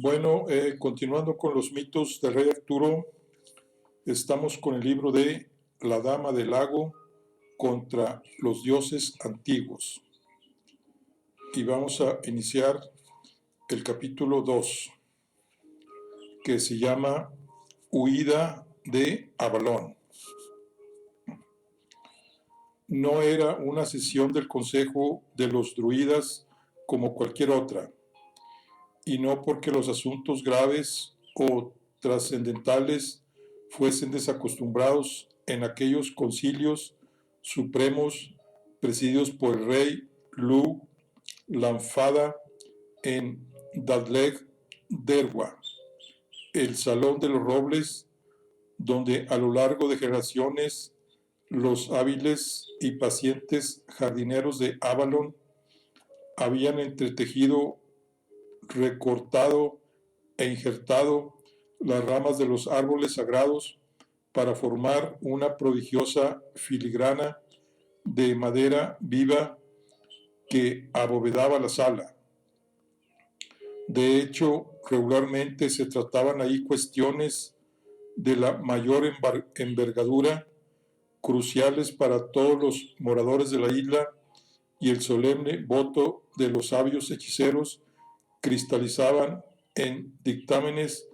Bueno, continuando con los mitos del rey Arturo, estamos con el libro de La Dama del Lago contra los dioses antiguos. Y vamos a iniciar el capítulo 2, que se llama Huida de Avalón. No era una sesión del Consejo de los Druidas como cualquier otra, y no porque los asuntos graves o trascendentales fuesen desacostumbrados en aquellos concilios supremos presididos por el rey Lu Lanfada en Dadleg Derwa, el Salón de los Robles, donde a lo largo de generaciones los hábiles y pacientes jardineros de Avalon habían entretejido, recortado e injertado las ramas de los árboles sagrados para formar una prodigiosa filigrana de madera viva que abovedaba la sala. De hecho, regularmente se trataban ahí cuestiones de la mayor envergadura, cruciales para todos los moradores de la isla, y el solemne voto de los sabios hechiceros cristalizaban en dictámenes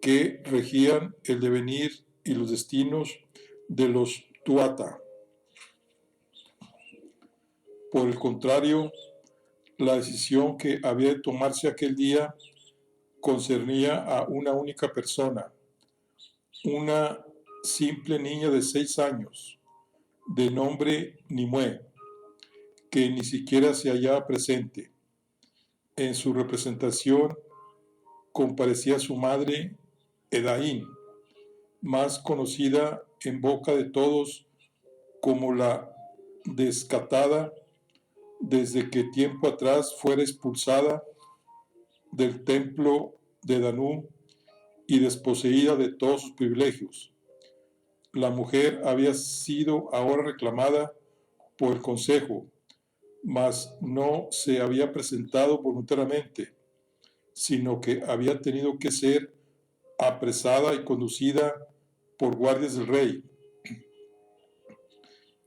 que regían el devenir y los destinos de los Tuatha. Por el contrario, la decisión que había de tomarse aquel día concernía a una única persona, una simple niña de 6 años, de nombre Nimue, que ni siquiera se hallaba presente. En su representación comparecía su madre, Edain, más conocida en boca de todos como la descatada, desde que tiempo atrás fuera expulsada del templo de Danú y desposeída de todos sus privilegios. La mujer había sido ahora reclamada por el consejo, mas no se había presentado voluntariamente, sino que había tenido que ser apresada y conducida por guardias del rey.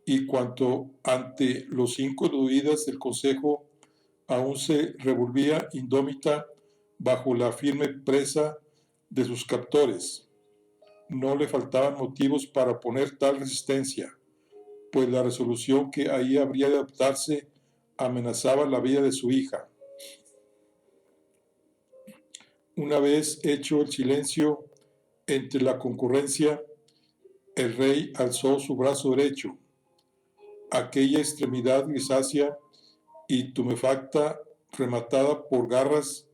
Y cuanto ante los 5 druidas del consejo aún se revolvía indómita bajo la firme presa de sus captores, no le faltaban motivos para oponer tal resistencia, pues la resolución que ahí habría de adoptarse amenazaba la vida de su hija. Una vez hecho el silencio entre la concurrencia, el rey alzó su brazo derecho. Aquella extremidad grisácea y tumefacta, rematada por garras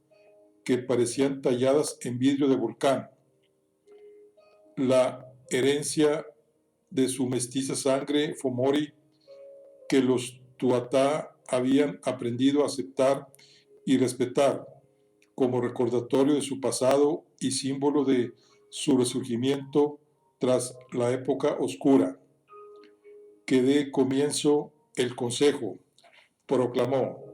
que parecían talladas en vidrio de volcán, la herencia de su mestiza sangre Fomori, que los Tuatha habían aprendido a aceptar y respetar como recordatorio de su pasado y símbolo de su resurgimiento tras la época oscura. Que dé comienzo el consejo, proclamó.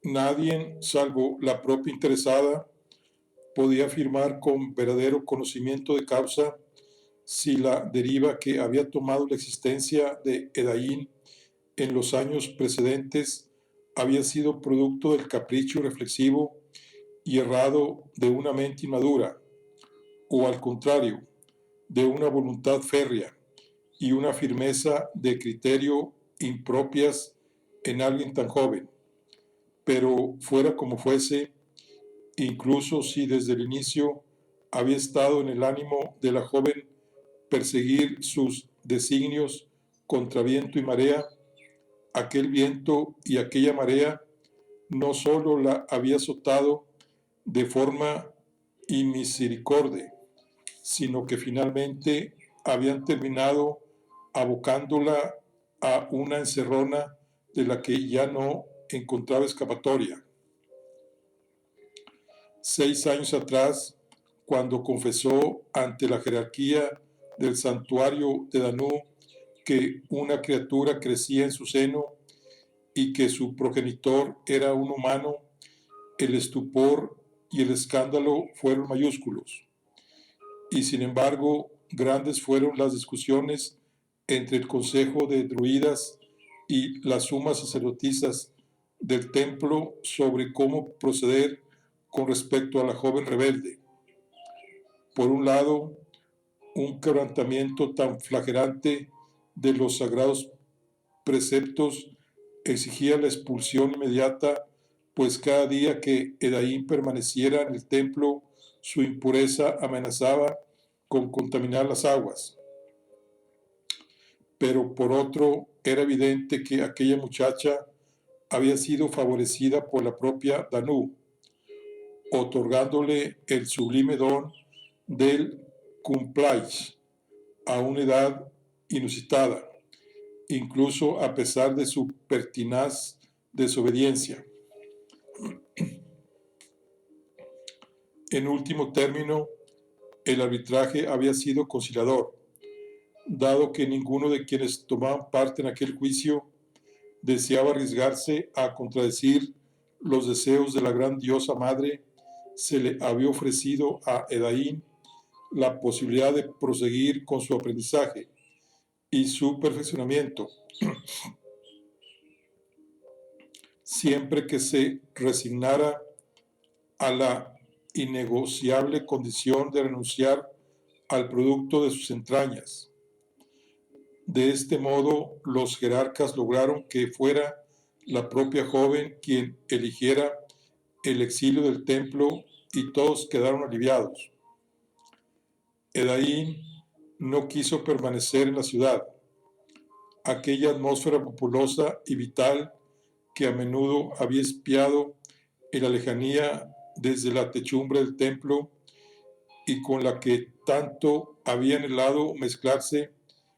Nadie, salvo la propia interesada, podía afirmar con verdadero conocimiento de causa si la deriva que había tomado la existencia de Edain en los años precedentes había sido producto del capricho reflexivo y errado de una mente inmadura, o al contrario, de una voluntad férrea y una firmeza de criterio impropias en alguien tan joven. Pero fuera como fuese, incluso si desde el inicio había estado en el ánimo de la joven perseguir sus designios contra viento y marea, aquel viento y aquella marea no sólo la había azotado de forma inmisericordia, sino que finalmente habían terminado abocándola a una encerrona de la que ya no encontraba escapatoria. 6 años atrás, cuando confesó ante la jerarquía del santuario de Danú que una criatura crecía en su seno y que su progenitor era un humano, el estupor y el escándalo fueron mayúsculos. Y sin embargo, grandes fueron las discusiones entre el consejo de druidas y las sumas sacerdotisas del templo sobre cómo proceder con respecto a la joven rebelde. Por un lado, un quebrantamiento tan flagrante de los sagrados preceptos exigía la expulsión inmediata, pues cada día que Edaín permaneciera en el templo, su impureza amenazaba con contaminar las aguas. Pero por otro, era evidente que aquella muchacha había sido favorecida por la propia Danú, otorgándole el sublime don del cumplage a una edad inusitada, incluso a pesar de su pertinaz desobediencia. En último término, el arbitraje había sido conciliador, dado que ninguno de quienes tomaban parte en aquel juicio deseaba arriesgarse a contradecir los deseos de la gran diosa madre. Se le había ofrecido a Edaín la posibilidad de proseguir con su aprendizaje y su perfeccionamiento, siempre que se resignara a la innegociable condición de renunciar al producto de sus entrañas. De este modo, los jerarcas lograron que fuera la propia joven quien eligiera el exilio del templo y todos quedaron aliviados. Edaín no quiso permanecer en la ciudad. Aquella atmósfera populosa y vital que a menudo había espiado en la lejanía desde la techumbre del templo y con la que tanto había anhelado mezclarse,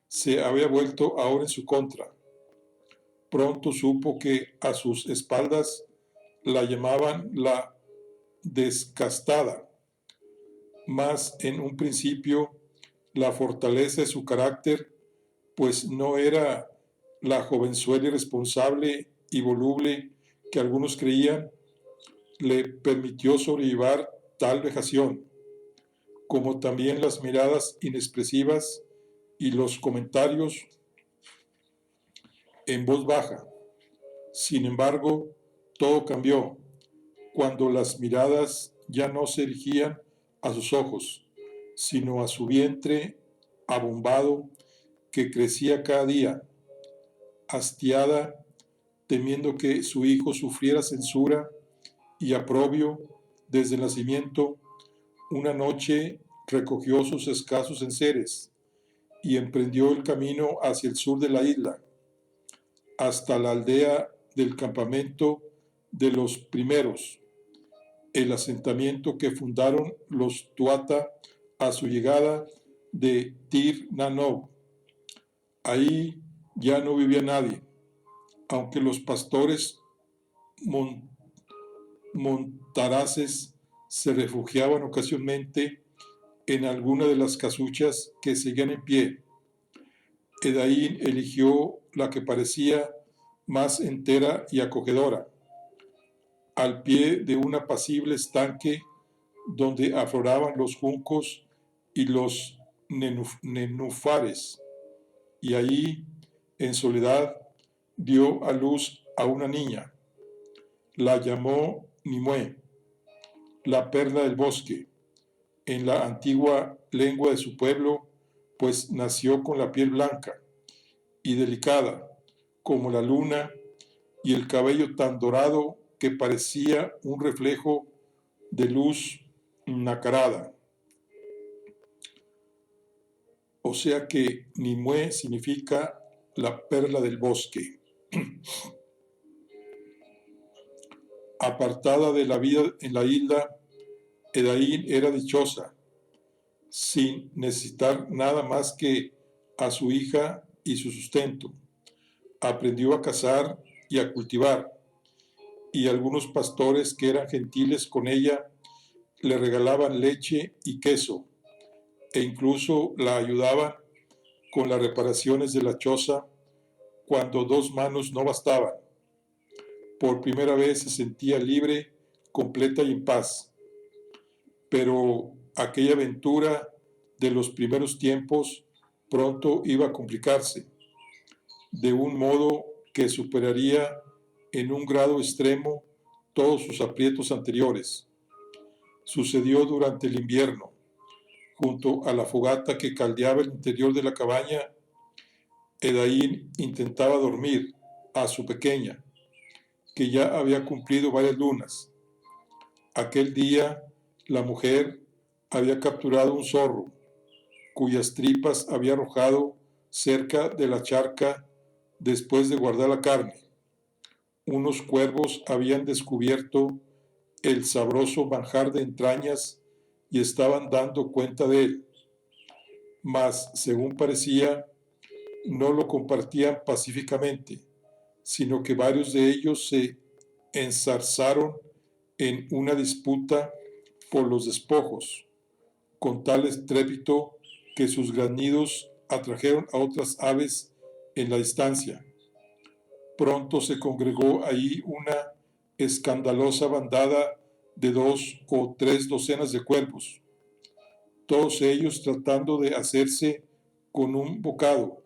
se había vuelto ahora en su contra. Pronto supo que a sus espaldas la llamaban la descastada, mas en un principio la fortaleza de su carácter, pues no era la jovenzuela irresponsable y voluble que algunos creían, le permitió sobrellevar tal vejación, como también las miradas inexpresivas y los comentarios en voz baja. Sin embargo, todo cambió cuando las miradas ya no se dirigían a sus ojos, sino a su vientre abombado que crecía cada día, hastiada, temiendo que su hijo sufriera censura y aprobio desde el nacimiento. Una noche recogió sus escasos enseres y emprendió el camino hacia el sur de la isla, hasta la aldea del campamento de los primeros, el asentamiento que fundaron los Tuata a su llegada de Tir Nanov. Ahí ya no vivía nadie, aunque los pastores montaraces se refugiaban ocasionalmente en alguna de las casuchas que seguían en pie. Edaín eligió la que parecía más entera y acogedora, al pie de un apacible estanque donde afloraban los juncos y los nenúfares, y allí, en soledad, dio a luz a una niña. La llamó Nimue, la perla del bosque, en la antigua lengua de su pueblo, pues nació con la piel blanca y delicada como la luna y el cabello tan dorado que parecía un reflejo de luz nacarada. O sea que Nimue significa la perla del bosque. Apartada de la vida en la isla, Edaín era dichosa, sin necesitar nada más que a su hija y su sustento. Aprendió a cazar y a cultivar, y algunos pastores que eran gentiles con ella le regalaban leche y queso e incluso la ayudaban con las reparaciones de la choza cuando dos manos no bastaban. Por primera vez se sentía libre, completa y en paz. Pero aquella aventura de los primeros tiempos pronto iba a complicarse, de un modo que superaría en un grado extremo todos sus aprietos anteriores. Sucedió durante el invierno. Junto a la fogata que caldeaba el interior de la cabaña, Edaín intentaba dormir a su pequeña, que ya había cumplido varias lunas. Aquel día, la mujer había capturado un zorro, cuyas tripas había arrojado cerca de la charca después de guardar la carne. Unos cuervos habían descubierto el sabroso manjar de entrañas y estaban dando cuenta de él. Mas, según parecía, no lo compartían pacíficamente, sino que varios de ellos se enzarzaron en una disputa por los despojos, con tal estrépito que sus graznidos atrajeron a otras aves en la distancia. Pronto se congregó ahí una escandalosa bandada de 2 o 3 docenas de cuervos, todos ellos tratando de hacerse con un bocado,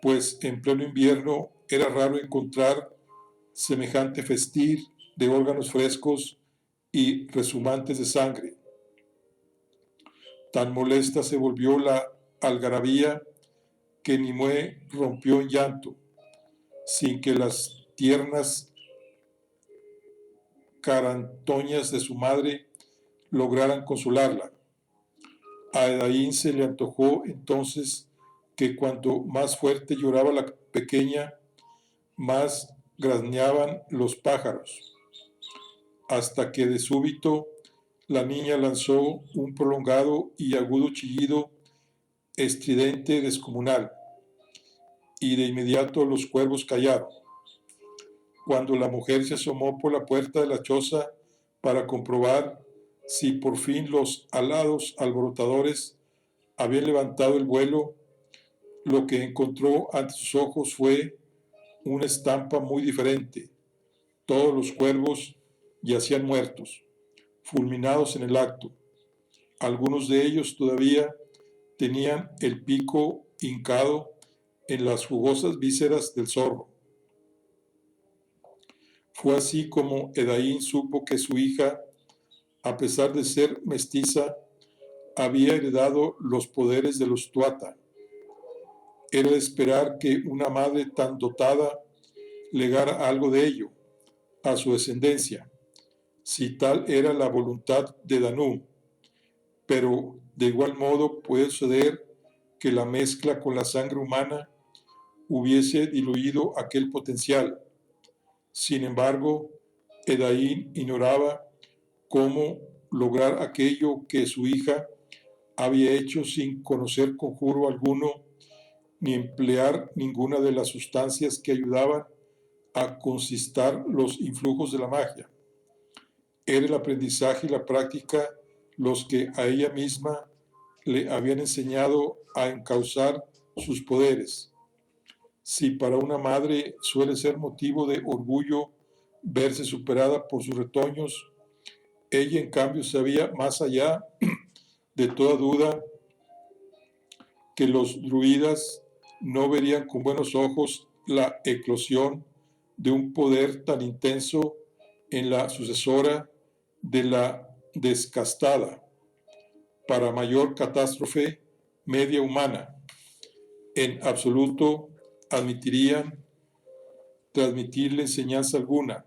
pues en pleno invierno era raro encontrar semejante festín de órganos frescos y resumantes de sangre. Tan molesta se volvió la algarabía que Nimue rompió en llanto, sin que las tiernas carantoñas de su madre lograran consolarla. A Edaín se le antojó entonces que cuanto más fuerte lloraba la pequeña, más grazneaban los pájaros, hasta que de súbito la niña lanzó un prolongado y agudo chillido estridente descomunal, y de inmediato los cuervos callaron. Cuando la mujer se asomó por la puerta de la choza para comprobar si por fin los alados alborotadores habían levantado el vuelo, lo que encontró ante sus ojos fue una estampa muy diferente. Todos los cuervos yacían muertos, fulminados en el acto. Algunos de ellos todavía tenían el pico hincado en las jugosas vísceras del zorro. Fue así como Edaín supo que su hija, a pesar de ser mestiza, había heredado los poderes de los Tuatha. Era de esperar que una madre tan dotada legara algo de ello a su descendencia, si tal era la voluntad de Danú, pero de igual modo puede suceder que la mezcla con la sangre humana hubiese diluido aquel potencial. Sin embargo, Edaín ignoraba cómo lograr aquello que su hija había hecho sin conocer conjuro alguno ni emplear ninguna de las sustancias que ayudaban a consistar los influjos de la magia. Era el aprendizaje y la práctica los que a ella misma le habían enseñado a encauzar sus poderes. Si para una madre suele ser motivo de orgullo verse superada por sus retoños, ella en cambio sabía más allá de toda duda que los druidas no verían con buenos ojos la eclosión de un poder tan intenso en la sucesora de la descastada, para mayor catástrofe media humana. En absoluto admitirían transmitirle enseñanza alguna.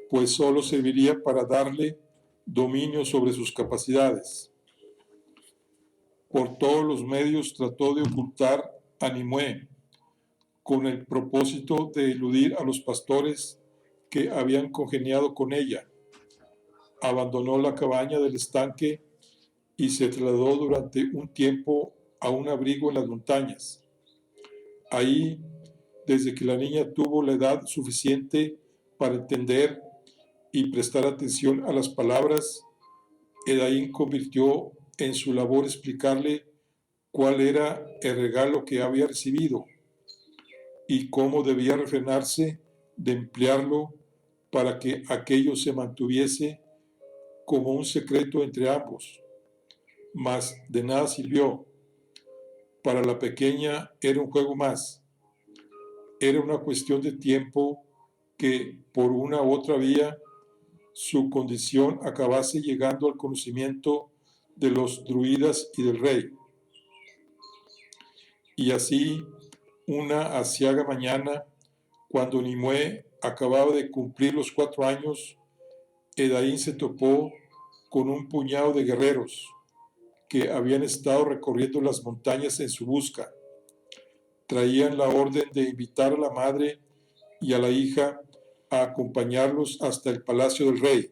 Pues solo serviría para darle dominio sobre sus capacidades. Por todos los medios trató de ocultar a Nimue, con el propósito de eludir a los pastores que habían congeniado con ella. Abandonó la cabaña del estanque y se trasladó durante un tiempo a un abrigo en las montañas. Ahí Desde que la niña tuvo la edad suficiente para entender y prestar atención a las palabras, Edaín convirtió en su labor explicarle cuál era el regalo que había recibido y cómo debía refrenarse de emplearlo para que aquello se mantuviese como un secreto entre ambos. Mas de nada sirvió. Para la pequeña era un juego más. Era una cuestión de tiempo que, por una u otra vía, su condición acabase llegando al conocimiento de los druidas y del rey. Y así, una aciaga mañana, cuando Nimue acababa de cumplir los 4 años, Edaín se topó con un puñado de guerreros que habían estado recorriendo las montañas en su busca. Traían la orden de invitar a la madre y a la hija a acompañarlos hasta el palacio del rey.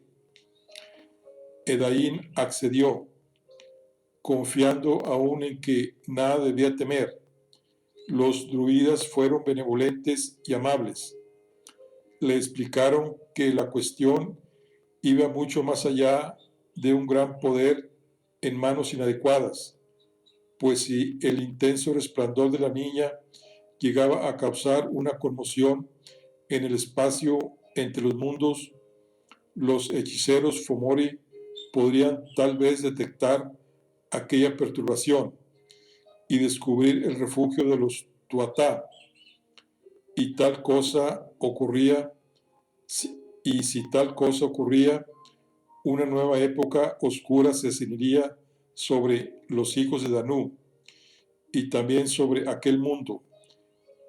Edaín accedió, confiando aún en que nada debía temer. Los druidas fueron benevolentes y amables. Le explicaron que la cuestión iba mucho más allá de un gran poder en manos inadecuadas, pues si el intenso resplandor de la niña llegaba a causar una conmoción en el espacio entre los mundos, los hechiceros Fomori podrían tal vez detectar aquella perturbación y descubrir el refugio de los Tuatá. Y tal cosa ocurría, y si tal cosa ocurría, una nueva época oscura se ceñiría sobre los hijos de Danú y también sobre aquel mundo,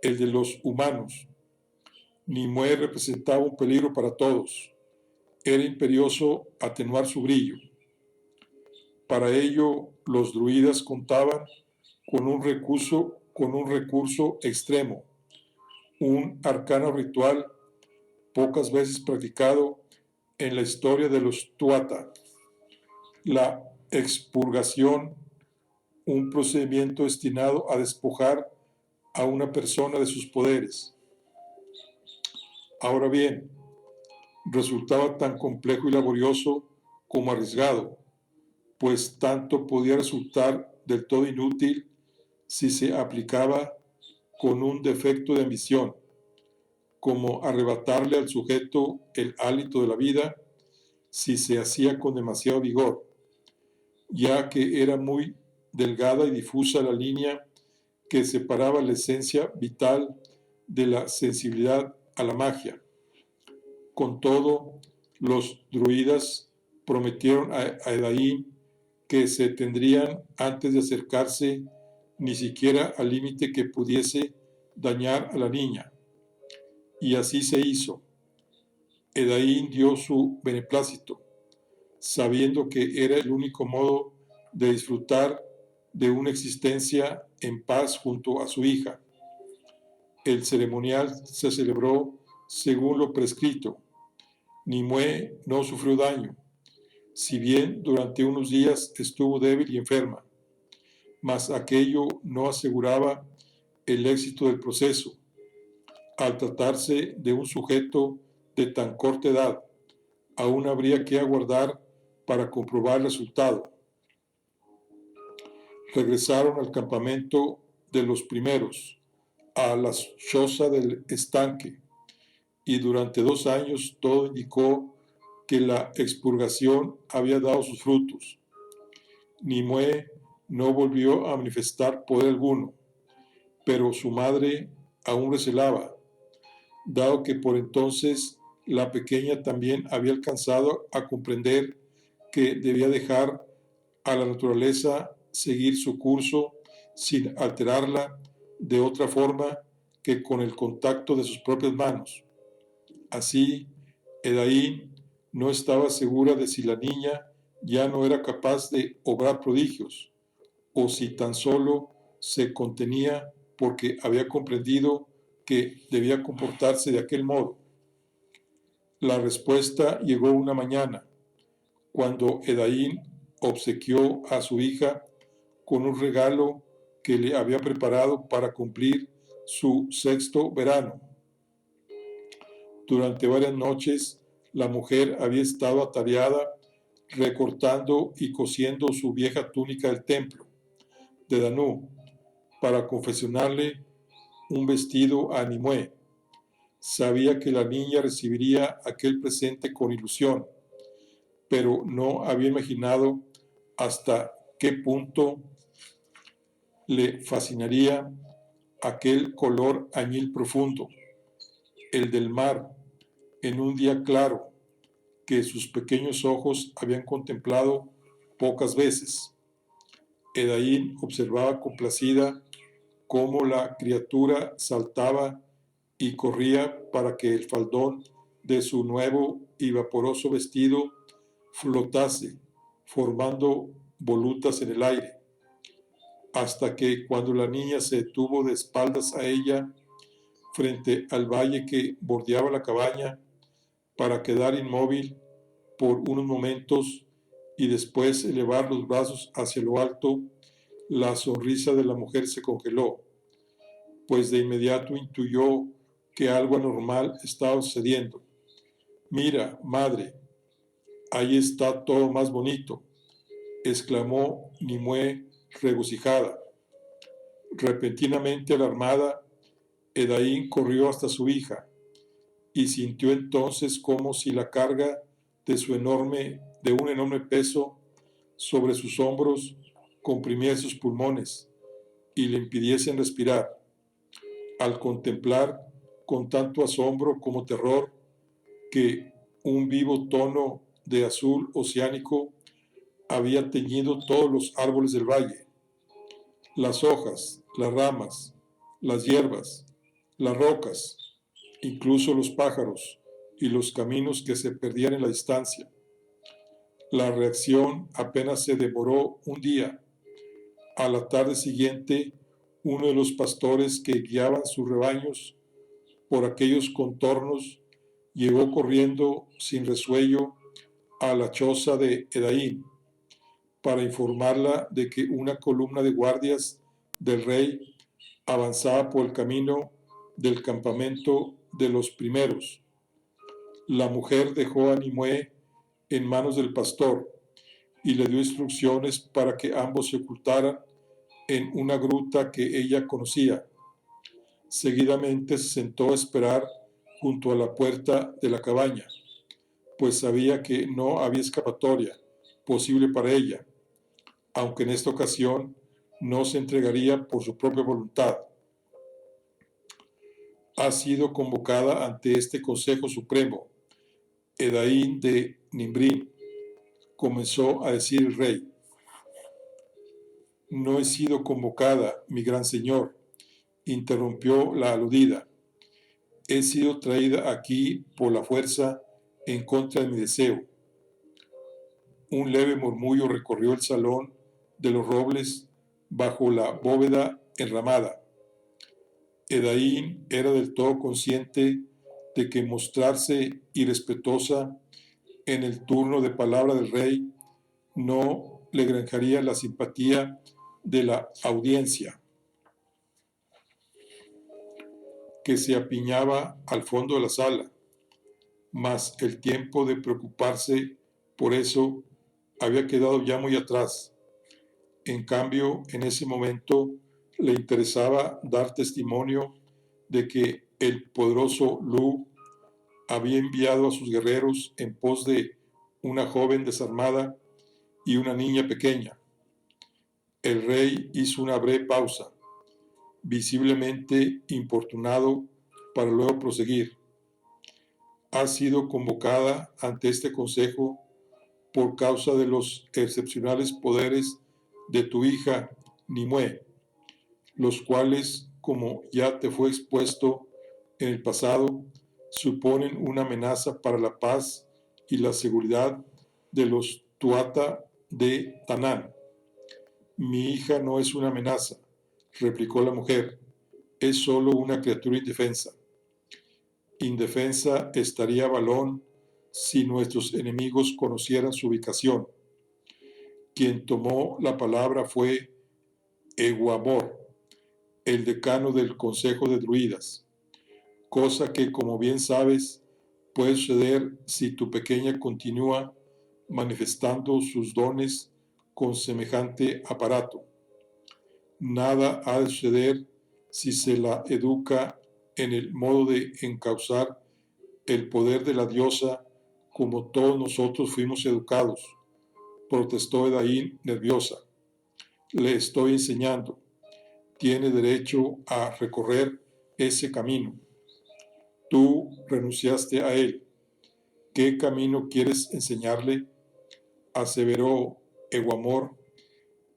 el de los humanos. Nimue representaba un peligro para todos. Era imperioso atenuar su brillo. Para ello, los druidas contaban con un recurso extremo, un arcano ritual pocas veces practicado en la historia de los Tuatha, la expurgación, un procedimiento destinado a despojar a una persona de sus poderes. Ahora bien, resultaba tan complejo y laborioso como arriesgado, pues tanto podía resultar del todo inútil si se aplicaba con un defecto de ambición, como arrebatarle al sujeto el hálito de la vida si se hacía con demasiado vigor, ya que era muy delgada y difusa la línea que separaba la esencia vital de la sensibilidad a la magia. Con todo, los druidas prometieron a Edaín que se tendrían antes de acercarse ni siquiera al límite que pudiese dañar a la niña. Y así se hizo. Edaín dio su beneplácito, sabiendo que era el único modo de disfrutar de una existencia en paz junto a su hija. El ceremonial se celebró según lo prescrito. Nimue no sufrió daño, si bien durante unos días estuvo débil y enferma, mas aquello no aseguraba el éxito del proceso. Al tratarse de un sujeto de tan corta edad, aún habría que aguardar para comprobar el resultado. Regresaron al campamento de los primeros, a la choza del estanque, y durante 2 años todo indicó que la expurgación había dado sus frutos. Nimue no volvió a manifestar poder alguno, pero su madre aún recelaba, dado que por entonces la pequeña también había alcanzado a comprender que debía dejar a la naturaleza seguir su curso sin alterarla de otra forma que con el contacto de sus propias manos. Así, Edaín no estaba segura de si la niña ya no era capaz de obrar prodigios, o si tan solo se contenía porque había comprendido que debía comportarse de aquel modo. La respuesta llegó una mañana, cuando Edaín obsequió a su hija con un regalo que le había preparado para cumplir su sexto verano. Durante varias noches, la mujer había estado atareada recortando y cosiendo su vieja túnica del templo de Danú para confeccionarle un vestido a Nimue. Sabía que la niña recibiría aquel presente con ilusión, pero no había imaginado hasta qué punto le fascinaría aquel color añil profundo, el del mar, en un día claro, que sus pequeños ojos habían contemplado pocas veces. Edaín observaba complacida cómo la criatura saltaba y corría para que el faldón de su nuevo y vaporoso vestido flotase, formando volutas en el aire, hasta que cuando la niña se detuvo de espaldas a ella, frente al valle que bordeaba la cabaña, para quedar inmóvil por unos momentos y después elevar los brazos hacia lo alto, la sonrisa de la mujer se congeló, pues de inmediato intuyó que algo anormal estaba sucediendo. Mira, madre, ahí está todo más bonito, exclamó Nimue regocijada. Repentinamente alarmada, Edaín corrió hasta su hija y sintió entonces como si la carga de un enorme peso sobre sus hombros comprimía sus pulmones y le impidiesen respirar. Al contemplar con tanto asombro como terror que un vivo tono de azul oceánico había teñido todos los árboles del valle, las hojas, las ramas, las hierbas, las rocas, incluso los pájaros y los caminos que se perdían en la distancia. La reacción apenas se demoró un día. A la tarde siguiente, uno de los pastores que guiaban sus rebaños por aquellos contornos llegó corriendo sin resuello a la choza de Edaín para informarla de que una columna de guardias del rey avanzaba por el camino del campamento de los primeros. La mujer dejó a Nimue en manos del pastor y le dio instrucciones para que ambos se ocultaran en una gruta que ella conocía. Seguidamente se sentó a esperar junto a la puerta de la cabaña, pues sabía que no había escapatoria posible para ella, aunque en esta ocasión no se entregaría por su propia voluntad. Ha sido convocada ante este Consejo Supremo, Edaín de Nimbrín, comenzó a decir el rey. No he sido convocada, mi gran señor, interrumpió la aludida. He sido traída aquí por la fuerza en contra de mi deseo. Un leve murmullo recorrió el salón de los robles bajo la bóveda enramada. Edaín era del todo consciente de que mostrarse irrespetuosa en el turno de palabra del rey no le granjaría la simpatía de la audiencia, que se apiñaba al fondo de la sala, mas el tiempo de preocuparse por eso había quedado ya muy atrás. En cambio, en ese momento le interesaba dar testimonio de que el poderoso Lu había enviado a sus guerreros en pos de una joven desarmada y una niña pequeña. El rey hizo una breve pausa, visiblemente importunado, para luego proseguir. Ha sido convocada ante este consejo por causa de los excepcionales poderes de tu hija Nimue, los cuales, como ya te fue expuesto en el pasado, suponen una amenaza para la paz y la seguridad de los Tuata de Tanán. Mi hija no es una amenaza, replicó la mujer, es solo una criatura indefensa. Indefensa estaría Balón si nuestros enemigos conocieran su ubicación. Quien tomó la palabra fue Eguamor, el decano del Consejo de Druidas, cosa que, como bien sabes, puede suceder si tu pequeña continúa manifestando sus dones con semejante aparato. Nada ha de suceder si se la educa en el modo de encauzar el poder de la diosa como todos nosotros fuimos educados, protestó Edain nerviosa. Le estoy enseñando. Tiene derecho a recorrer ese camino. Tú renunciaste a él. ¿Qué camino quieres enseñarle? Aseveró Eguamor,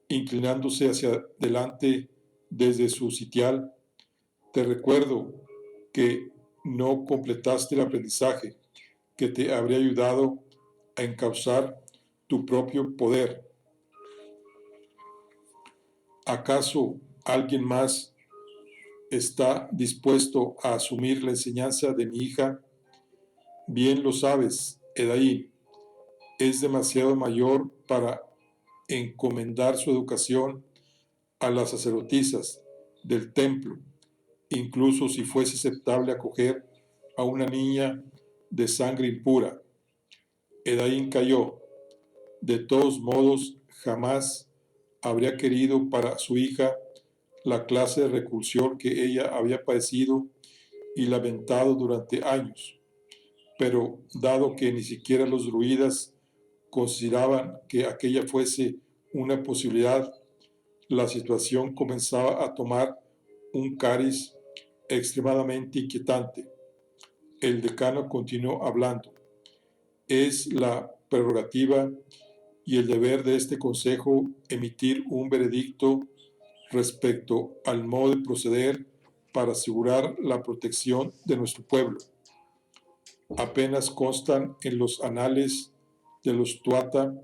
inclinándose hacia adelante desde su sitial. Te recuerdo que no completaste el aprendizaje que te habría ayudado a encauzar tu propio poder. ¿Acaso alguien más está dispuesto a asumir la enseñanza de mi hija? Bien lo sabes, Edain, es demasiado mayor para encomendar su educación a las sacerdotisas del templo, incluso si fuese aceptable acoger a una niña de sangre impura. Edain cayó. De todos modos, jamás habría querido para su hija la clase de reclusión que ella había padecido y lamentado durante años. Pero dado que ni siquiera los druidas consideraban que aquella fuese una posibilidad, la situación comenzaba a tomar un cariz extremadamente inquietante. El decano continuó hablando. Es la prerrogativa y el deber de este consejo emitir un veredicto respecto al modo de proceder para asegurar la protección de nuestro pueblo. Apenas constan en los anales de los Tuatha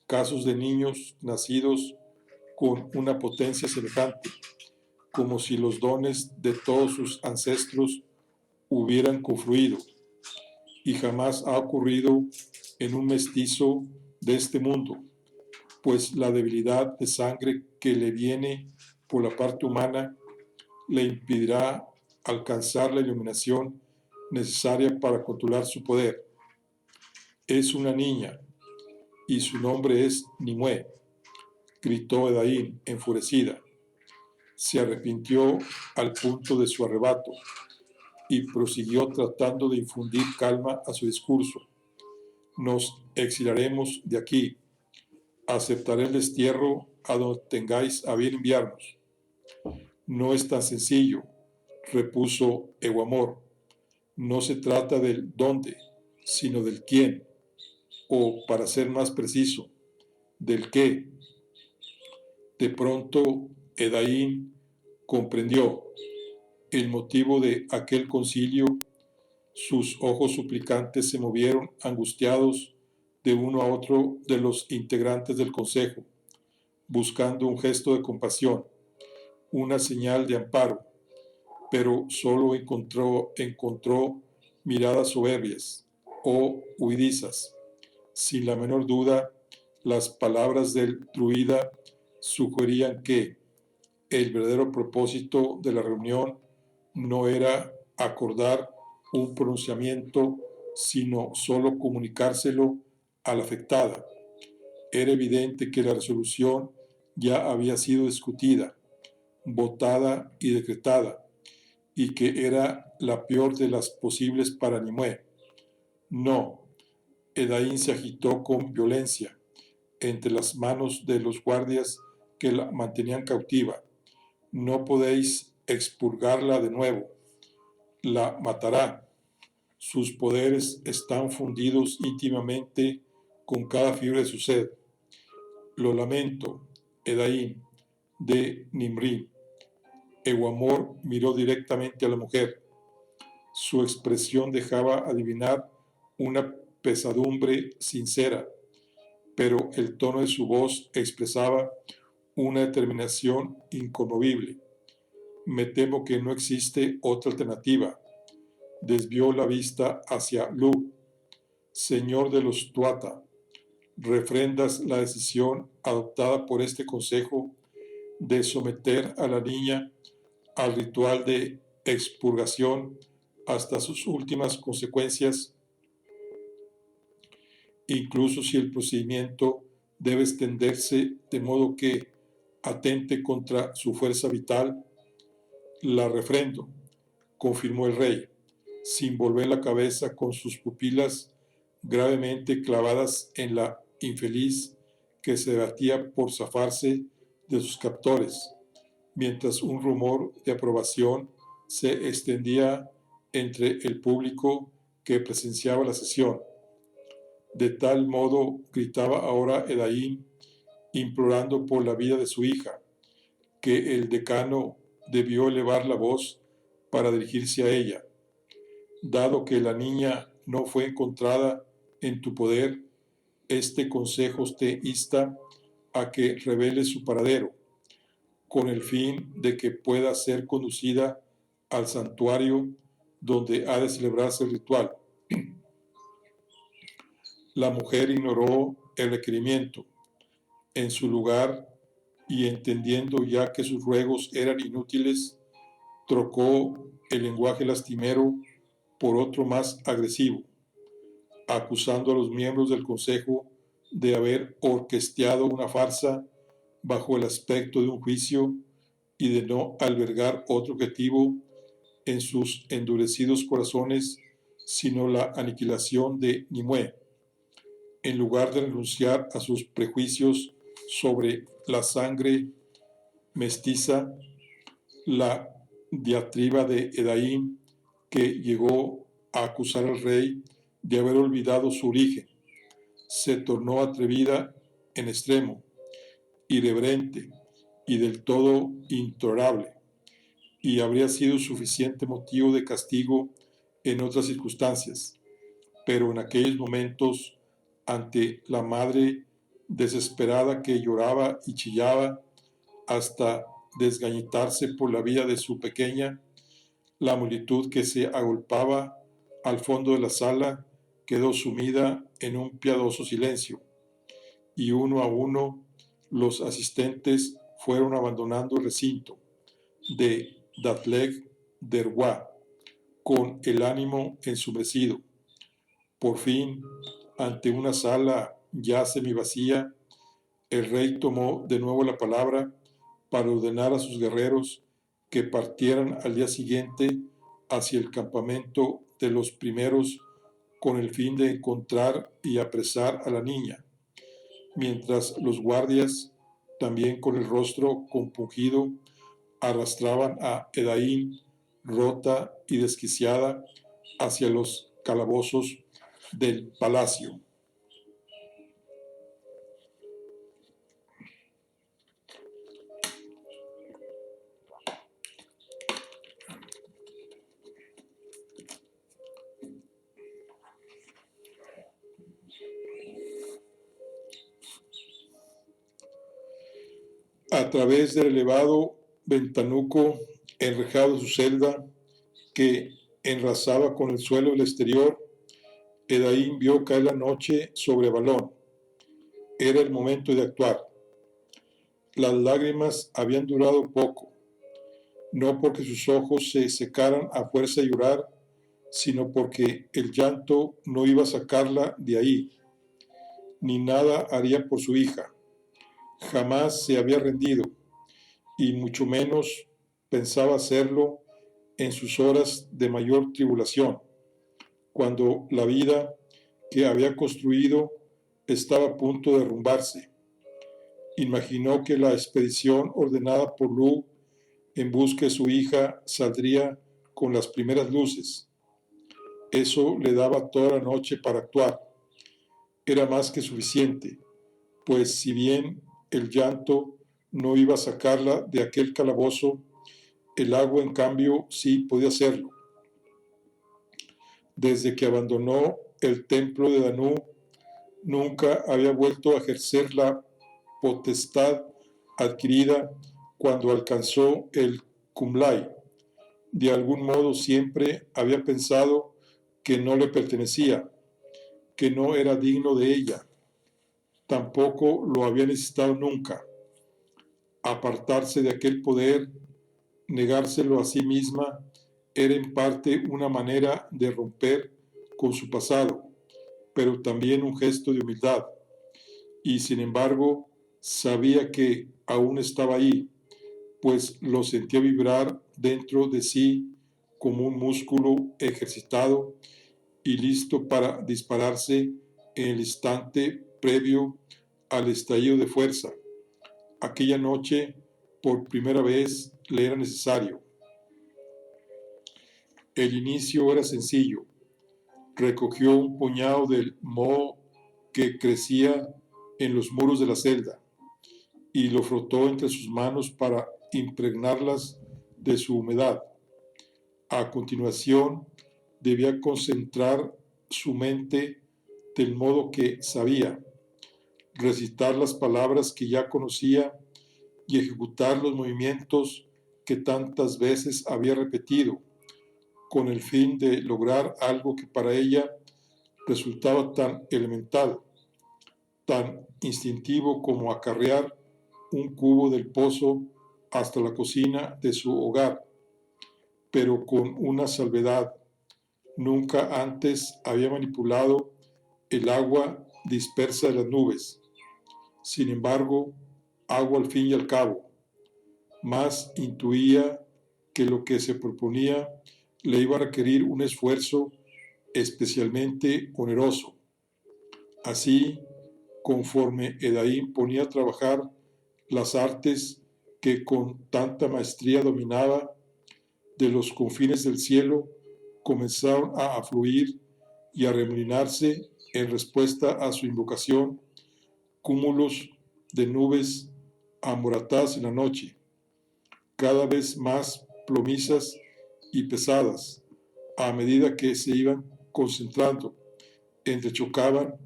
casos de niños nacidos con una potencia semejante, como si los dones de todos sus ancestros hubieran confluido, y jamás ha ocurrido en un mestizo de este mundo, pues la debilidad de sangre que le viene por la parte humana le impedirá alcanzar la iluminación necesaria para controlar su poder. Es una niña, y su nombre es Nimue, gritó Edain, enfurecida. Se arrepintió al punto de su arrebato y prosiguió tratando de infundir calma a su discurso. Nos exiliaremos de aquí. Aceptaré el destierro a donde tengáis a bien enviarnos. No es tan sencillo, repuso Eguamor. No se trata del dónde, sino del quién, o para ser más preciso, del qué. De pronto, Edain comprendió el motivo de aquel concilio. Sus ojos suplicantes se movieron angustiados de uno a otro de los integrantes del consejo, buscando un gesto de compasión, una señal de amparo, pero solo encontró miradas soberbias o huidizas. Sin la menor duda, las palabras del druida sugerían que el verdadero propósito de la reunión no era acordar un pronunciamiento, sino solo comunicárselo a la afectada. Era evidente que la resolución ya había sido discutida, votada y decretada, y que era la peor de las posibles para Nimue. No, Edain se agitó con violencia entre las manos de los guardias que la mantenían cautiva. No podéis expurgarla de nuevo. La matará. Sus poderes están fundidos íntimamente con cada fibra de su ser. Lo lamento, Edain, de Nimri. Eguamor miró directamente a la mujer. Su expresión dejaba adivinar una pesadumbre sincera, pero el tono de su voz expresaba una determinación inconmovible. Me temo que no existe otra alternativa. Desvió la vista hacia Lu. Señor de los Tuatha, refrendas la decisión adoptada por este consejo de someter a la niña al ritual de expurgación hasta sus últimas consecuencias, incluso si el procedimiento debe extenderse de modo que atente contra su fuerza vital. La refrendo, confirmó el rey, sin volver la cabeza, con sus pupilas gravemente clavadas en la infeliz que se debatía por zafarse de sus captores, mientras un rumor de aprobación se extendía entre el público que presenciaba la sesión. De tal modo gritaba ahora Edaín, implorando por la vida de su hija, que el decano debió elevar la voz para dirigirse a ella. Dado que la niña no fue encontrada en tu poder, este consejo te insta a que revele su paradero, con el fin de que pueda ser conducida al santuario donde ha de celebrarse el ritual. La mujer ignoró el requerimiento. En su lugar, y entendiendo ya que sus ruegos eran inútiles, trocó el lenguaje lastimero por otro más agresivo, acusando a los miembros del consejo de haber orquestado una farsa bajo el aspecto de un juicio y de no albergar otro objetivo en sus endurecidos corazones sino la aniquilación de Nimue, en lugar de renunciar a sus prejuicios sobre la sangre mestiza. La diatriba de Edaín, que llegó a acusar al rey de haber olvidado su origen, se tornó atrevida en extremo, irreverente y del todo intolerable, y habría sido suficiente motivo de castigo en otras circunstancias, pero en aquellos momentos, ante la madre desesperada que lloraba y chillaba hasta desgañitarse por la vida de su pequeña, la multitud que se agolpaba al fondo de la sala quedó sumida en un piadoso silencio, y uno a uno los asistentes fueron abandonando el recinto de Datleg Derwa con el ánimo ensombrecido. Por fin, ante una sala ya semivacía, el rey tomó de nuevo la palabra para ordenar a sus guerreros que partieran al día siguiente hacia el campamento de los primeros con el fin de encontrar y apresar a la niña, mientras los guardias, también con el rostro compungido, arrastraban a Edaín, rota y desquiciada, hacia los calabozos del palacio. A través del elevado ventanuco enrejado de su celda, que enrazaba con el suelo del exterior, Edaín vio caer la noche sobre Balón. Era el momento de actuar. Las lágrimas habían durado poco, no porque sus ojos se secaran a fuerza de llorar, sino porque el llanto no iba a sacarla de ahí, ni nada haría por su hija. Jamás se había rendido, y mucho menos pensaba hacerlo en sus horas de mayor tribulación, cuando la vida que había construido estaba a punto de derrumbarse. Imaginó que la expedición ordenada por Lu en busca de su hija saldría con las primeras luces. Eso le daba toda la noche para actuar. Era más que suficiente, pues si bien el llanto no iba a sacarla de aquel calabozo, el agua, en cambio, sí podía hacerlo. Desde que abandonó el templo de Danú, nunca había vuelto a ejercer la potestad adquirida cuando alcanzó el Kumlai. De algún modo siempre había pensado que no le pertenecía, que no era digno de ella. Tampoco lo había necesitado nunca. Apartarse de aquel poder Negárselo a sí misma era en parte una manera de romper con su pasado, pero también un gesto de humildad. Y sin embargo, sabía que aún estaba ahí, pues lo sentía vibrar dentro de sí como un músculo ejercitado y listo para dispararse en el instante previo al estallido de fuerza. Aquella noche, por primera vez, le era necesario. El inicio era sencillo. Recogió un puñado del moho que crecía en los muros de la celda y lo frotó entre sus manos para impregnarlas de su humedad. A continuación, debía concentrar su mente del modo que sabía, recitar las palabras que ya conocía y ejecutar los movimientos que tantas veces había repetido, con el fin de lograr algo que para ella resultaba tan elemental, tan instintivo como acarrear un cubo del pozo hasta la cocina de su hogar, pero con una salvedad. Nunca antes había manipulado el agua dispersa de las nubes. Sin embargo, agua al fin y al cabo. Más intuía que lo que se proponía le iba a requerir un esfuerzo especialmente oneroso. Así, conforme Edaín ponía a trabajar las artes que con tanta maestría dominaba, de los confines del cielo comenzaron a afluir y a remolinarse en respuesta a su invocación cúmulos de nubes amoratadas en la noche, cada vez más plomizas y pesadas, a medida que se iban concentrando, entrechocaban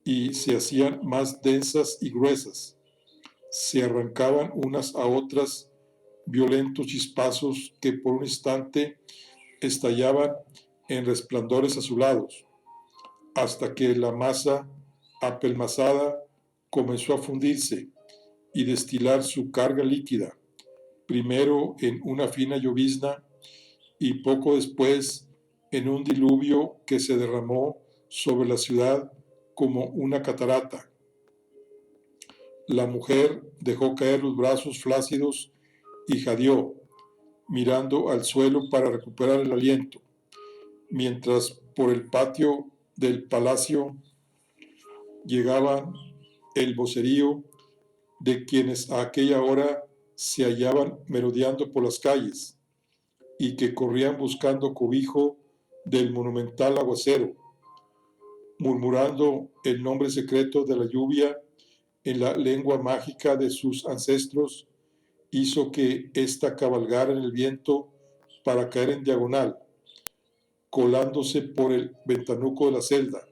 y se hacían más densas y gruesas. Se arrancaban unas a otras violentos chispazos que por un instante estallaban en resplandores azulados, hasta que la masa apelmazada comenzó a fundirse y destilar su carga líquida, primero en una fina llovizna y poco después en un diluvio que se derramó sobre la ciudad como una catarata. La mujer dejó caer los brazos flácidos y jadeó, mirando al suelo para recuperar el aliento, mientras por el patio del palacio llegaba el vocerío de quienes a aquella hora se hallaban merodeando por las calles y que corrían buscando cobijo del monumental aguacero, murmurando el nombre secreto de la lluvia en la lengua mágica de sus ancestros, hizo que ésta cabalgara en el viento para caer en diagonal, colándose por el ventanuco de la celda.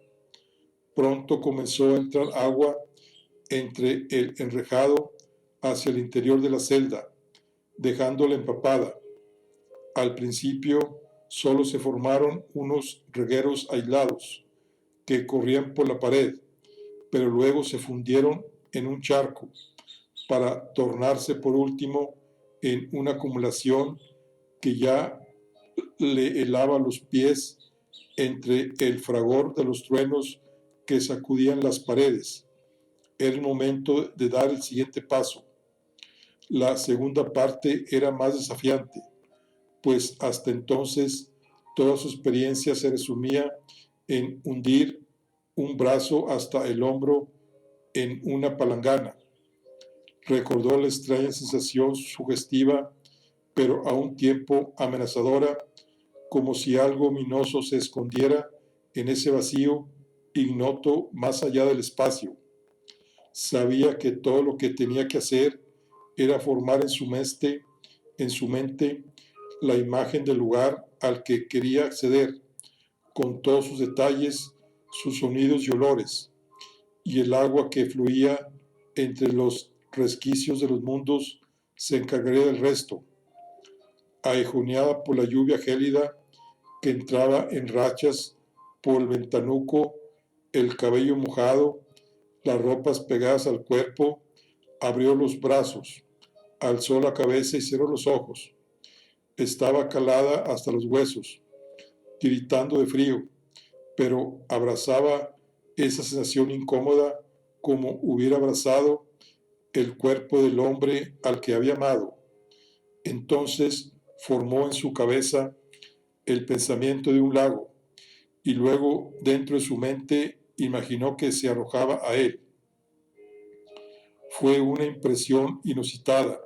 Pronto comenzó a entrar agua entre el enrejado hacia el interior de la celda, dejándola empapada. Al principio solo se formaron unos regueros aislados que corrían por la pared, pero luego se fundieron en un charco para tornarse por último en una acumulación que ya le helaba los pies entre el fragor de los truenos que sacudían las paredes. Era el momento de dar el siguiente paso. La segunda parte era más desafiante, pues hasta entonces toda su experiencia se resumía en hundir un brazo hasta el hombro en una palangana. Recordó la extraña sensación sugestiva, pero a un tiempo amenazadora, como si algo ominoso se escondiera en ese vacío ignoto más allá del espacio. Sabía que todo lo que tenía que hacer era formar en su mente la imagen del lugar al que quería acceder, con todos sus detalles, sus sonidos y olores, y el agua que fluía entre los resquicios de los mundos se encargaría del resto. Aguijoneada por la lluvia gélida que entraba en rachas por el ventanuco, el cabello mojado, las ropas pegadas al cuerpo, abrió los brazos, alzó la cabeza y cerró los ojos. Estaba calada hasta los huesos, tiritando de frío, pero abrazaba esa sensación incómoda como hubiera abrazado el cuerpo del hombre al que había amado. Entonces formó en su cabeza el pensamiento de un lago y luego dentro de su mente imaginó que se arrojaba a él. Fue una impresión inusitada,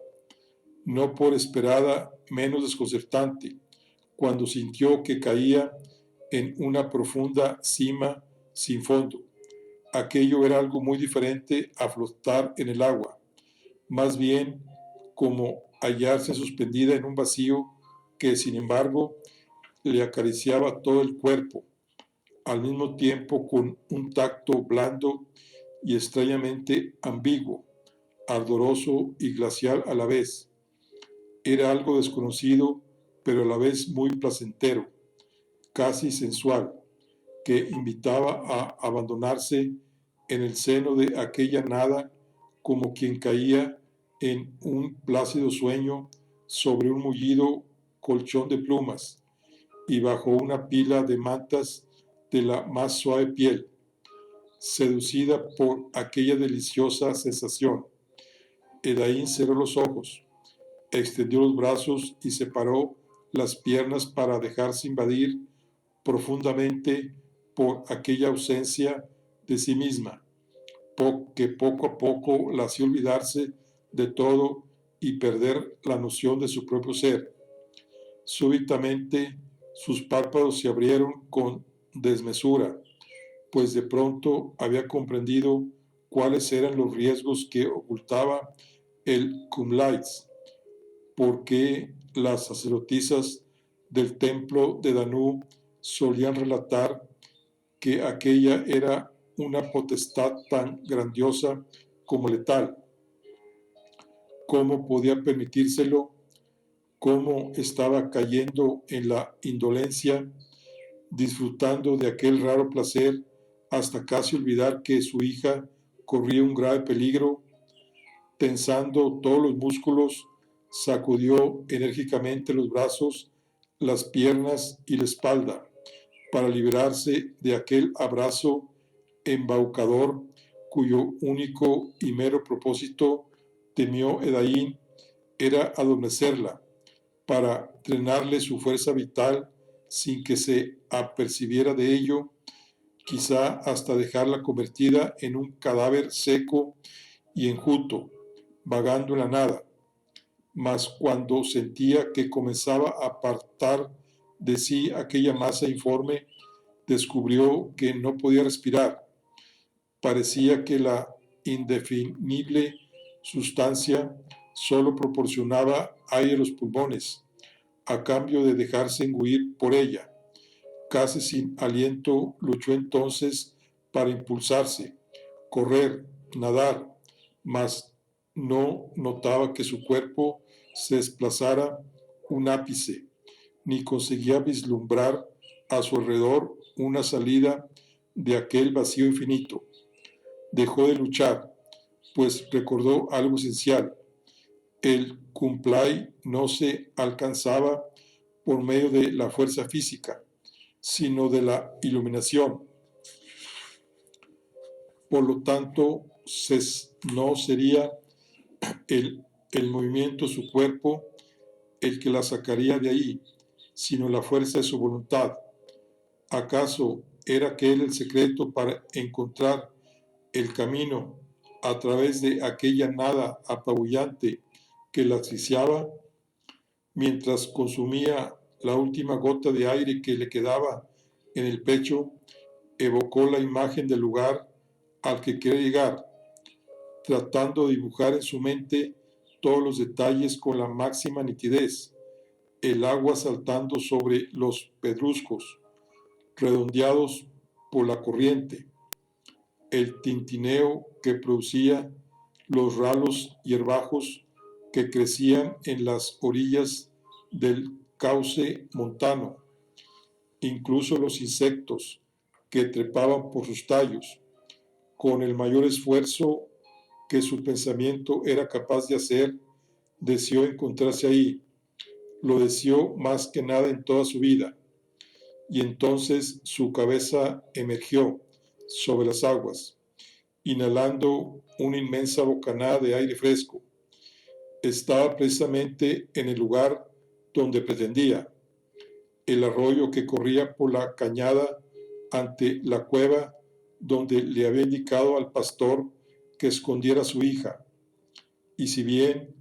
no por esperada menos desconcertante, cuando sintió que caía en una profunda sima sin fondo. Aquello era algo muy diferente a flotar en el agua, más bien como hallarse suspendida en un vacío que, sin embargo, le acariciaba todo el cuerpo, al mismo tiempo con un tacto blando y extrañamente ambiguo, ardoroso y glacial a la vez. Era algo desconocido, pero a la vez muy placentero, casi sensual, que invitaba a abandonarse en el seno de aquella nada como quien caía en un plácido sueño sobre un mullido colchón de plumas y bajo una pila de mantas de la más suave piel, seducida por aquella deliciosa sensación. Edaín cerró los ojos, extendió los brazos y separó las piernas para dejarse invadir profundamente por aquella ausencia de sí misma, que poco a poco la hacía olvidarse de todo y perder la noción de su propio ser. Súbitamente sus párpados se abrieron con desmesura, pues de pronto había comprendido cuáles eran los riesgos que ocultaba el Cumlaids, porque las sacerdotisas del templo de Danú solían relatar que aquella era una potestad tan grandiosa como letal. ¿Cómo podía permitírselo? ¿Cómo estaba cayendo en la indolencia, disfrutando de aquel raro placer hasta casi olvidar que su hija corría un grave peligro? Tensando todos los músculos, sacudió enérgicamente los brazos, las piernas y la espalda para librarse de aquel abrazo embaucador cuyo único y mero propósito, temió Edaín, era adormecerla, para drenarle su fuerza vital sin que se apercibiera de ello, quizá hasta dejarla convertida en un cadáver seco y enjuto, vagando en la nada. Mas cuando sentía que comenzaba a apartar de sí aquella masa informe, descubrió que no podía respirar. Parecía que la indefinible sustancia solo proporcionaba aire a los pulmones, a cambio de dejarse engullir por ella. Casi sin aliento, luchó entonces para impulsarse, correr, nadar, mas no notaba que su cuerpo se desplazara un ápice, ni conseguía vislumbrar a su alrededor una salida de aquel vacío infinito. Dejó de luchar, pues recordó algo esencial. El cumplay no se alcanzaba por medio de la fuerza física, sino de la iluminación. Por lo tanto, no sería el movimiento de su cuerpo el que la sacaría de ahí, sino la fuerza de su voluntad. ¿Acaso era aquel el secreto para encontrar el camino a través de aquella nada apabullante que la asfixiaba? Mientras consumía la última gota de aire que le quedaba en el pecho, evocó la imagen del lugar al que quería llegar, tratando de dibujar en su mente todos los detalles con la máxima nitidez: el agua saltando sobre los pedruscos, redondeados por la corriente, el tintineo que producía los ralos hierbajos que crecían en las orillas del cauce montano, incluso los insectos que trepaban por sus tallos. Con el mayor esfuerzo que su pensamiento era capaz de hacer, deseó encontrarse ahí, Lo deseó más que nada en toda su vida, y entonces su cabeza emergió sobre las aguas, inhalando una inmensa bocanada de aire fresco. Estaba precisamente en el lugar donde pretendía, el arroyo que corría por la cañada ante la cueva donde le había indicado al pastor que escondiera a su hija. Y si bien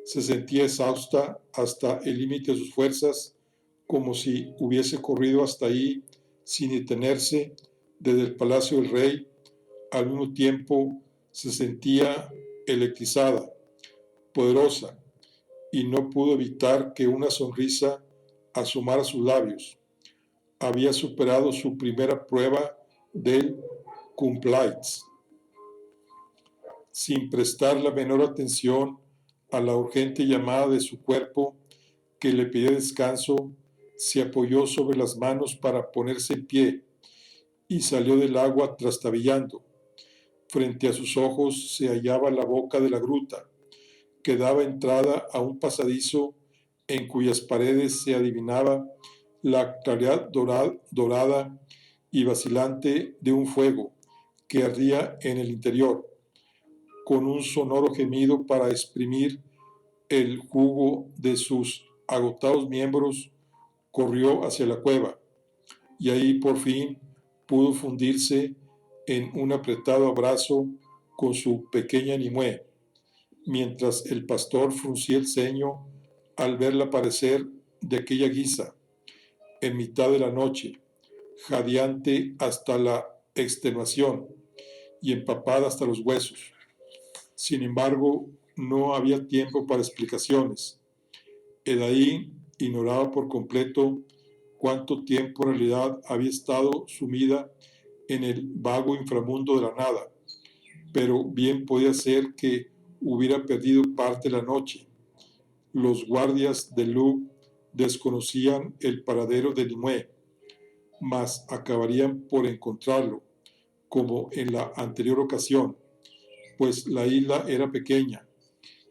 se sentía exhausta hasta el límite de sus fuerzas, como si hubiese corrido hasta ahí sin detenerse desde el palacio del rey, al mismo tiempo se sentía electrizada, poderosa, y no pudo evitar que una sonrisa asomara a sus labios. Había superado su primera prueba del compliance, sin prestar la menor atención a la urgente llamada de su cuerpo que le pedía descanso. Se apoyó sobre las manos para ponerse en pie y salió del agua trastabillando. Frente a sus ojos se hallaba la boca de la gruta, que daba entrada a un pasadizo en cuyas paredes se adivinaba la claridad dorada y vacilante de un fuego que ardía en el interior. Con un sonoro gemido para exprimir el jugo de sus agotados miembros, corrió hacia la cueva, y ahí por fin pudo fundirse en un apretado abrazo con su pequeña Nimue, mientras el pastor fruncía el ceño al verla aparecer de aquella guisa, en mitad de la noche, jadeante hasta la extenuación y empapada hasta los huesos. Sin embargo, no había tiempo para explicaciones. Edaí ignoraba por completo cuánto tiempo en realidad había estado sumida en el vago inframundo de la nada, pero bien podía ser que hubiera perdido parte de la noche. Los guardias de Lu desconocían el paradero de Nimue, mas acabarían por encontrarlo, como en la anterior ocasión, pues la isla era pequeña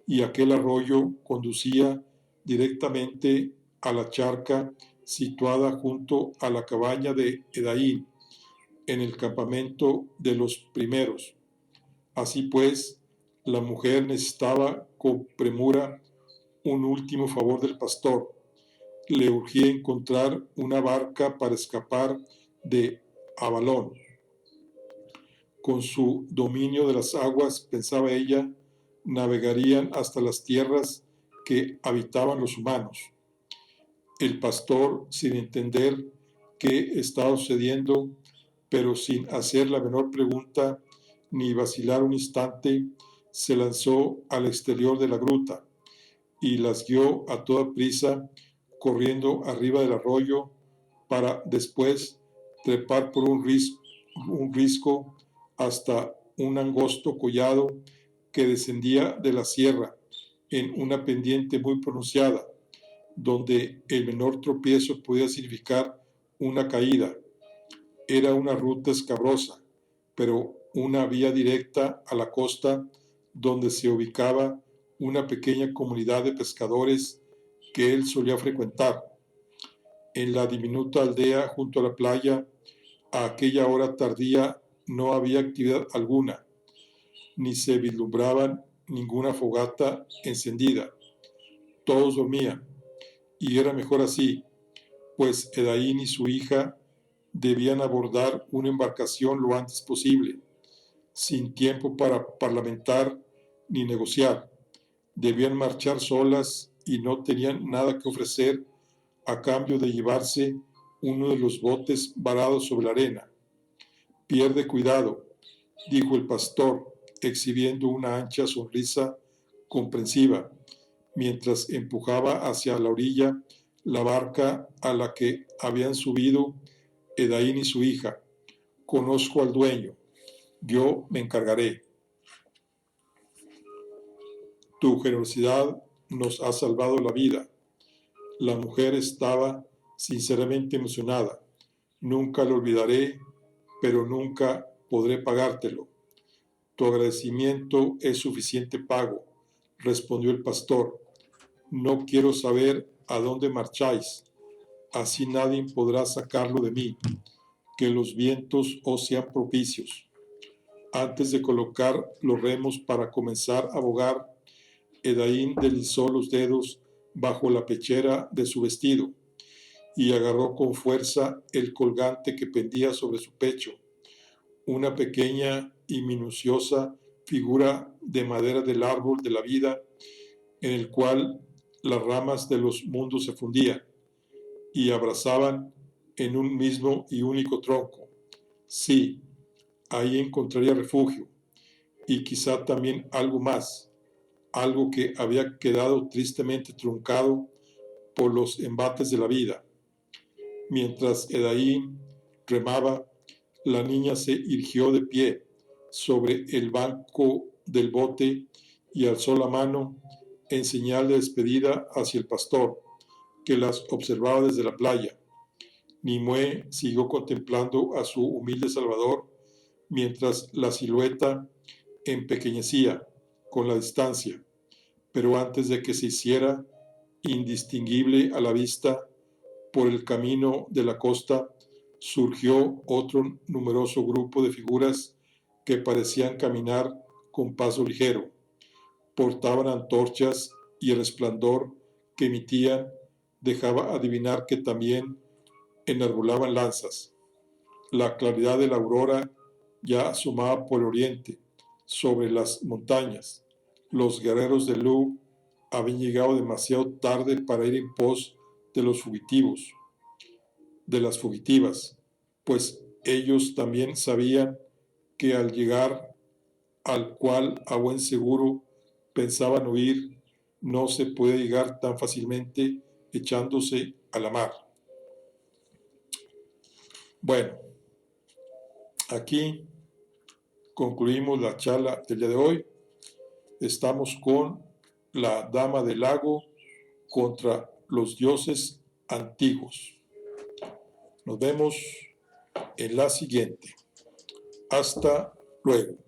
y aquel arroyo conducía directamente a la charca situada junto a la cabaña de Edaín, en el campamento de los primeros. Así pues, la mujer necesitaba con premura un último favor del pastor. Le urgía encontrar una barca para escapar de Avalón. Con su dominio de las aguas, pensaba ella, navegarían hasta las tierras que habitaban los humanos. El pastor, sin entender qué estaba sucediendo, pero sin hacer la menor pregunta ni vacilar un instante, se lanzó al exterior de la gruta y las guió a toda prisa, corriendo arriba del arroyo para después trepar por un risco hasta un angosto collado que descendía de la sierra en una pendiente muy pronunciada, donde el menor tropiezo podía significar una caída. Era una ruta escabrosa, pero una vía directa a la costa donde se ubicaba una pequeña comunidad de pescadores que él solía frecuentar. En la diminuta aldea junto a la playa, a aquella hora tardía, no había actividad alguna, ni se vislumbraba ninguna fogata encendida. Todos dormían, y era mejor así, pues Edaín y su hija debían abordar una embarcación lo antes posible, sin tiempo para parlamentar ni negociar. Debían marchar solas y no tenían nada que ofrecer a cambio de llevarse uno de los botes varados sobre la arena. Pierde cuidado, dijo el pastor, exhibiendo una ancha sonrisa comprensiva, mientras empujaba hacia la orilla la barca a la que habían subido Edaín y su hija. Conozco al dueño, yo me encargaré. Tu generosidad nos ha salvado la vida. La mujer estaba sinceramente emocionada. Nunca lo olvidaré, pero nunca podré pagártelo. Tu agradecimiento es suficiente pago, respondió el pastor. No quiero saber a dónde marcháis, así nadie podrá sacarlo de mí, que los vientos os sean propicios. Antes de colocar los remos para comenzar a bogar, Edaín deslizó los dedos bajo la pechera de su vestido y agarró con fuerza el colgante que pendía sobre su pecho, una pequeña y minuciosa figura de madera del árbol de la vida en el cual las ramas de los mundos se fundían y abrazaban en un mismo y único tronco. Sí, ahí encontraría refugio y quizá también algo más, algo que había quedado tristemente truncado por los embates de la vida. Mientras Edaín remaba, la niña se irguió de pie sobre el banco del bote y alzó la mano en señal de despedida hacia el pastor, que las observaba desde la playa. Nimue siguió contemplando a su humilde salvador mientras la silueta empequeñecía con la distancia, pero antes de que se hiciera indistinguible a la vista por el camino de la costa, surgió otro numeroso grupo de figuras que parecían caminar con paso ligero. Portaban antorchas y el resplandor que emitían dejaba adivinar que también enarbolaban lanzas. La claridad de la aurora ya asomaba por el oriente, sobre las montañas. Los guerreros de Lu habían llegado demasiado tarde para ir en pos de los fugitivos, de las fugitivas, pues ellos también sabían que al llegar al cual a buen seguro pensaban huir, no se puede llegar tan fácilmente echándose a la mar. Bueno, aquí concluimos la charla del día de hoy. Estamos con la Dama del Lago contra los dioses antiguos. Nos vemos en la siguiente. Hasta luego.